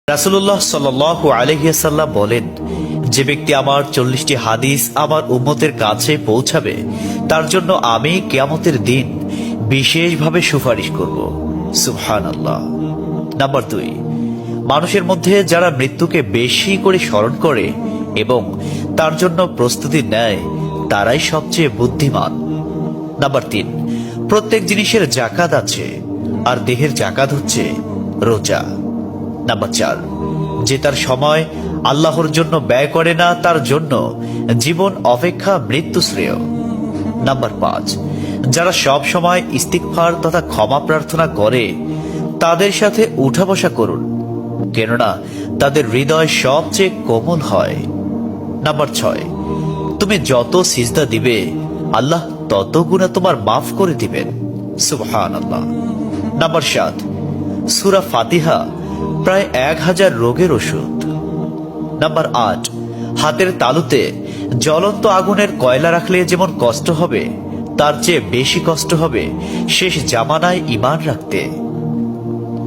রাসূলুল্লাহ সাল্লাল্লাহু আলাইহি ওয়াসাল্লাম বলেন, যে ব্যক্তি আমার 40টি হাদিস আমার উম্মতের কাছে পৌঁছাবে তার জন্য আমি কিয়ামতের দিন বিশেষভাবে সুপারিশ করব। সুবহানাল্লাহ। নাম্বার 2, মানুষের মধ্যে যারা মৃত্যুকে বেশি করে স্মরণ করে এবং তার জন্য প্রস্তুতি নেয় তারাই সবচেয়ে বুদ্ধিমান। নাম্বার 3, প্রত্যেক জিনিসের জাকাত আছে, আর দেহের জাকাত হচ্ছে রোজা। নাম্বার 4, যে তার সময় আল্লাহর জন্য ব্যয় করে না তার জন্য জীবন অপেক্ষা মৃত্যু শ্রেয়। নাম্বার 5, যারা সব সময় ইস্তিগফার তথা ক্ষমা প্রার্থনা করে তাদের সাথে উঠা বসা করুন, কেননা তাদের হৃদয় সবচেয়ে কোমল হয়। নাম্বার 6, তুমি যত সিজদা দিবে আল্লাহ তত গুনাহ তোমার মাফ করে দিবেন। সুবহানাল্লাহ। নাম্বার 7, সূরা ফাতিহা প্রায় 1000 রোগের ওষুধ। নাম্বার 8, হাতের তালুতে জ্বলন্ত আগুনের কয়লা রাখলে যেমন কষ্ট হবে তার চেয়ে বেশি কষ্ট হবে শেষ জামানায় ঈমান রাখতে।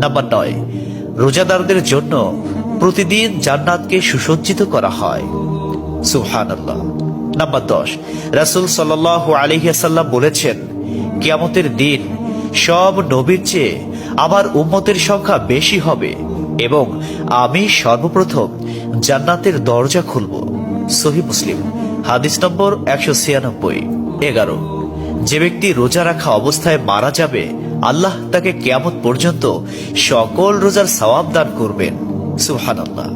নাম্বার 9, রোজাদারদের জন্য প্রতিদিন জান্নাতকে সুসজ্জিত করা হয়। সুবহানাল্লাহ। নাম্বার 10, রাসূল সাল্লাল্লাহু আলাইহি ওয়াসাল্লাম বলেছেন, কিয়ামতের দিন সব নবীর চেয়ে আমার উম্মতের সংখ্যা বেশি হবে এবং আমি সর্বপ্রথম জান্নাতের দরজা খুলব। সহিহ মুসলিম, হাদিস নম্বর 196। 11, যে ব্যক্তি রোজা রাখা অবস্থায় মারা যাবে আল্লাহ তাকে কিয়ামত পর্যন্ত সকল রোজার সওয়াব দান করবেন। সুবহানাল্লাহ।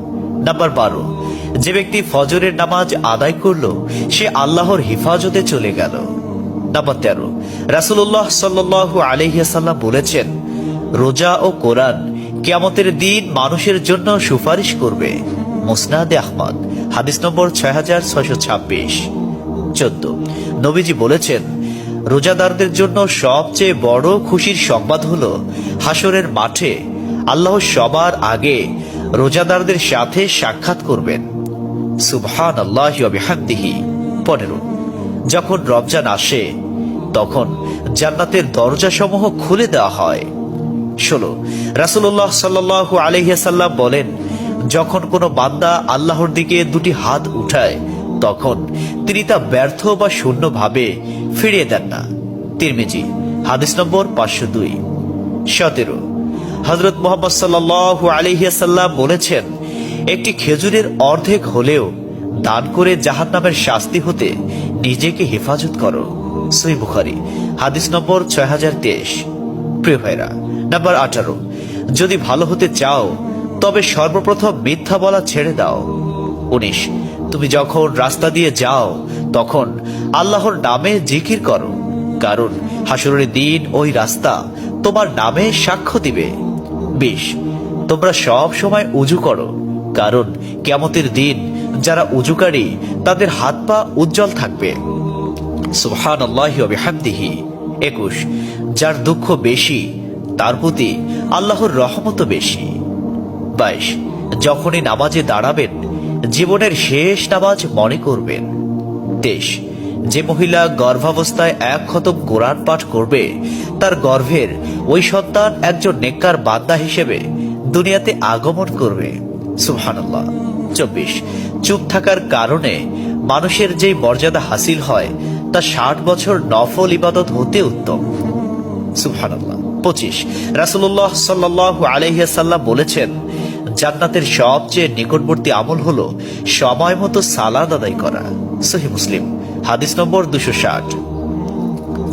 নাম্বার 12, যে ব্যক্তি ফজরের নামাজ আদায় করল সে আল্লাহর হিফাজতে চলে গেল। নাম্বার 13, রাসূলুল্লাহ সাল্লাল্লাহু আলাইহি ওয়াসাল্লাম বলেছেন, রোজা ও কোরআন কিয়ামতের দিন মানুষের জন্য সুপারিশ করবে। মুসনাদে আহমদ, হাদিস নম্বর 6626। 14, নবীজি বলেছেন, রোজাদারদের জন্য সবচেয়ে বড় খুশির সংবাদ হলো হাসরের মাঠে আল্লাহ সবার আগে রোজাদারদের সাথে সাক্ষাৎ করবেন। সুবহানাল্লাহি ওয়া বিহামদিহি। 15, যখন রমজান আসে তখন জান্নাতের দরজাসমূহ খুলে দেওয়া হয়। 16, রাসূলুল্লাহ সাল্লাল্লাহু আলাইহি ওয়াসাল্লাম বলেন, যখন কোনো বান্দা আল্লাহর দিকে দুটি হাত উঠায় তখন তিনি তা ব্যর্থ বা শূন্য ভাবে ফিরিয়ে দেন না। তিরমিজি, হাদিস নম্বর 502। 17, হযরত মুহাম্মদ সাল্লাল্লাহু আলাইহি ওয়াসাল্লাম বলেছেন, একটি খেজুরের অর্ধেক হলেও দান করে জাহান্নামের শাস্তি হতে নিজেকে হেফাজত করো। সহিহ বুখারী, হাদিস নম্বর 6023। প্রিয় ভাইরা, নাম্বার 18, যদি ভালো হতে চাও তবে সর্বপ্রথম মিথ্যা বলা ছেড়ে দাও। 19, তুমি যখন রাস্তা দিয়ে যাও তখন আল্লাহর নামে জিকির করো, কারণ হাসরের দিন ওই রাস্তা তোমার নামে সাক্ষ্য দিবে। 20, তোমরা সব সময় উযু করো, কারণ কিয়ামতের দিন যারা উযুকারী তাদের হাত পা উজ্জ্বল থাকবে। সুবহানাল্লাহি ওয়া বিহামদিহি। 21, যার দুঃখ বেশি তার প্রতি আল্লাহর রহমতও বেশি। 22, যখনই নামাজে দাঁড়াবেন জীবনের শেষ নামাজ মনে করবেন। 23, যে মহিলা গর্ভাবস্থায় 1 খতম কোরআন পাঠ করবে তার গর্ভের ওই সন্তান একজন নেককার বান্দা হিসেবে দুনিয়াতে আগমন করবে। সুবহানাল্লাহ। 24, চুপ থাকার কারণে মানুষের যেই মর্যাদা হাসিল হয় তা 60 বছর নফল ইবাদত হতে উত্তম। সুবহানাল্লাহ। 25, রাসূলুল্লাহ সাল্লাল্লাহু আলাইহি ওয়াসাল্লাম বলেছেন, জান্নাতের সবচেয়ে নিকটবর্তী আমল হলো সময় মতো সালাত আদায় করা। সহিহ মুসলিম, হাদিস নম্বর 260।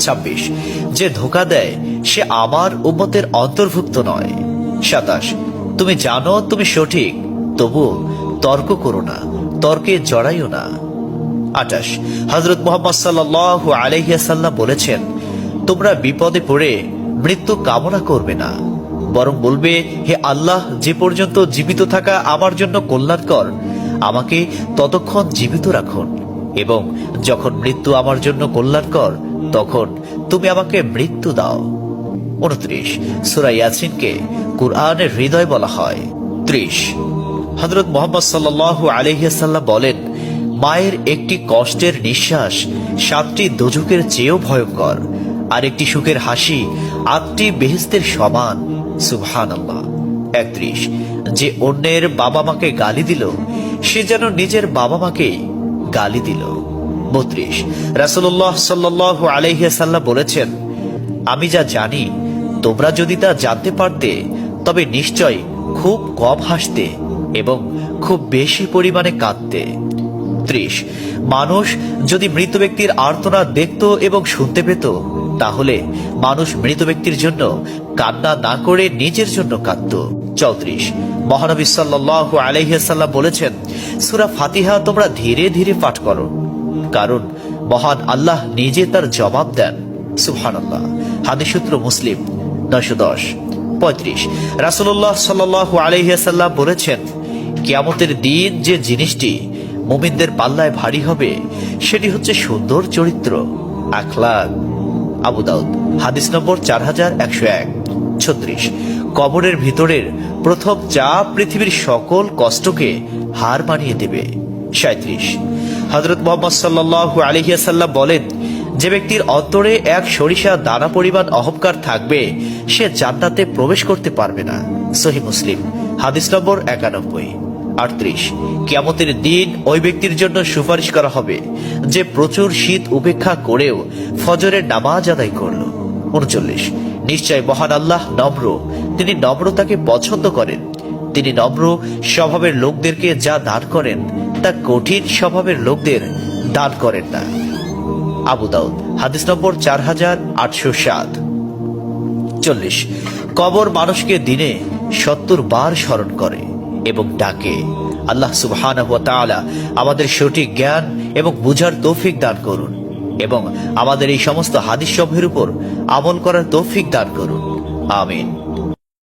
26, যে ধোঁকা দেয় সে আমার উম্মতের অন্তর্ভুক্ত নয়। 27, তুমি জানো তুমি সঠিক তবু তর্ক করো না, তর্কে জড়াইও না। 28, হযরত মুহাম্মদ সাল্লাল্লাহু আলাইহি ওয়াসাল্লাম বলেছেন, তোমরা বিপদে পড়ে মৃত্যু কামনা করবে না, বরং বলবে, হে আল্লাহ, যে পর্যন্ত জীবিত থাকা আমার জন্য কল্যাণকর আমাকে ততক্ষণ জীবিত রাখুন, এবং যখন মৃত্যু আমার জন্য কল্যাণকর তখন তুমি আমাকে মৃত্যু দাও। 29, সূরা ইয়াসিনকে কুরআনের হৃদয় বলা হয়। 30, হযরত মুহাম্মদ সাল্লাল্লাহু আলাইহি ওয়াসাল্লাম বলেন, মায়ের একটি কষ্টের নিঃশ্বাস 7টি দোজখের চেয়েও ভয়ঙ্কর, আর একটি সুখের হাসি 8টি বেহেশতের সমান। সুবহানাল্লাহ। 31, যে অন্যের বাবা মাকে গালি দিল সে যেন নিজের বাবা মাকেই গালি দিল। 32, রাসূলুল্লাহ সাল্লাল্লাহু আলাইহি ওয়াসাল্লাম বলেছেন, আমি যা জানি তোমরা যদি তা জানতে পারতে তবে নিশ্চয় খুব কম হাসতে এবং খুব বেশি পরিমাণে কাঁদতে। 30, মানুষ যদি মৃত ব্যক্তির আর্তনাদ দেখত এবং শুনতে পেত তাহলে মানুষ মৃত ব্যক্তির জন্য কান্না না করে নিজের জন্য কাঁদত। 34, মহানবী সাল্লাল্লাহু আলাইহি ওয়াসাল্লাম বলেছেন, সূরা ফাতিহা তোমরা ধীরে ধীরে পাঠ করো, কারণ মহান আল্লাহ নিজে তার জবাব দেন। সুবহানাল্লাহ। হাদিস সূত্র মুসলিম 910। 35, রাসূলুল্লাহ সাল্লাল্লাহু আলাইহি ওয়াসাল্লাম বলেছেন, কিয়ামতের দিন যে জিনিসটি মুমিনদের পাল্লায় ভারী হবে সেটি হচ্ছে সুন্দর চরিত্র, আখলাক। আবু দাউদ হাদিস নম্বর 4101। 36, কবরের ভিতরের প্রথম চাপ পৃথিবীর সকল কষ্টকে হার মানিয়ে দেবে। 37, হযরত মুহাম্মদ সাল্লাল্লাহু আলাইহি ওয়াসাল্লাম বলেন, যে ব্যক্তির অন্তরে এক সরিষা দানা পরিমাণ অহংকার থাকবে সে জান্নাতে প্রবেশ করতে পারবে না। সহিহ মুসলিম হাদিস নম্বর 91। 38, কিয়ামতের দিন ওই ব্যক্তির জন্য সুপারিশ করা হবে যে প্রচুর শীত উপেক্ষা করেও ফজরের নামাজ আদায় করল। 39, নিশ্চয় মহান আল্লাহ নম্র, তিনি নম্রতাকে পছন্দ করেন। তিনি নম্র স্বভাবের লোকদেরকে যা দান করেন তা কঠিন স্বভাবের লোকদের দান করেন না। আবু দাউদ হাদিস নম্বর 4807। 40, কবর মানুষকে দিনে 70 বার স্মরণ করে এবং ডাকে। আল্লাহ সুবহানাহু ওয়া তাআলা আমাদের সঠিক জ্ঞান এবং বুঝার তৌফিক দান করুন এবং আমাদের এই সমস্ত হাদিস সমূহের উপর আমল করার তৌফিক দান করুন। আমিন।